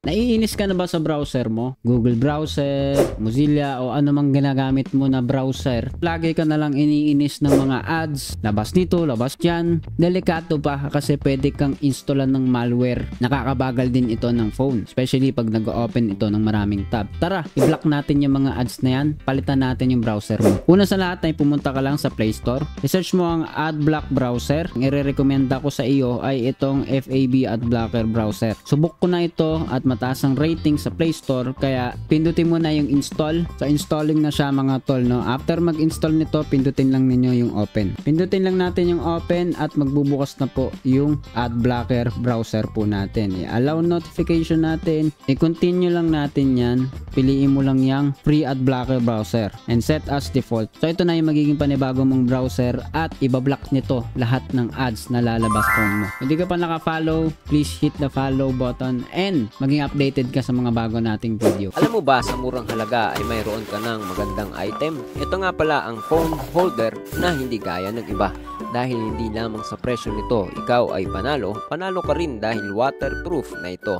Naiinis ka na ba sa browser mo? Google browser, Mozilla o ano mang ginagamit mo na browser. Lagi ka na lang iniinis ng mga ads. Labas nito, labas dyan. Delikato pa kasi pwede kang installan ng malware. Nakakabagal din ito ng phone. Especially pag nag-open ito ng maraming tab. Tara, i-block natin yung mga ads na yan. Palitan natin yung browser mo. Una sa lahat ay pumunta ka lang sa Play Store. I-search mo ang AdBlock browser. Ang i-recommenda ko sa iyo ay itong FAB AdBlocker browser. Subok ko na ito at mataas ang rating sa Play Store, kaya pindutin mo na yung install. So installing na siya mga tol, no? After mag-install nito, pindutin lang ninyo yung open. Pindutin lang natin yung open at magbubukas na po yung AdBlocker browser po natin. I-allow notification natin. I-continue lang natin yan. Piliin mo lang yung free AdBlocker browser and set as default. So ito na yung magiging panibago mong browser at ibablock nito lahat ng ads na lalabas phone mo. Kung di ka pa naka-follow, please hit the follow button and maging updated ka sa mga bago nating video. Alam mo ba, sa murang halaga ay mayroon ka ng magandang item? Ito nga pala ang phone holder na hindi gaya ng iba. Dahil hindi lamang sa presyo nito, ikaw ay panalo ka rin dahil waterproof na ito.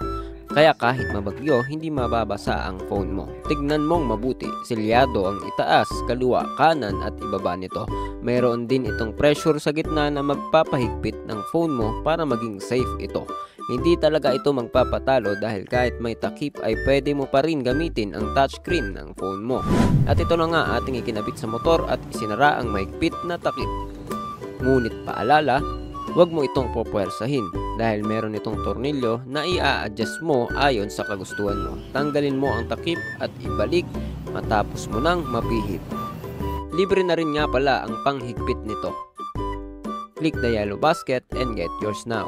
Kaya kahit mabagyo, hindi mababasa ang phone mo. Tignan mong mabuti, selyado ang itaas, kaliwa, kanan at ibaba nito. Mayroon din itong pressure sa gitna na magpapahigpit ng phone mo para maging safe ito. Hindi talaga ito magpapatalo dahil kahit may takip ay pwede mo pa rin gamitin ang touchscreen ng phone mo. At ito na nga ating ikinabit sa motor at isinara ang mahigpit na takip. Ngunit paalala, huwag mo itong popwersahin dahil meron itong tornilyo na i-a-adjust mo ayon sa kagustuhan mo. Tanggalin mo ang takip at ibalik matapos mo nang mapihit. Libre na rin nga pala ang panghigpit nito. Click the yellow basket and get yours now.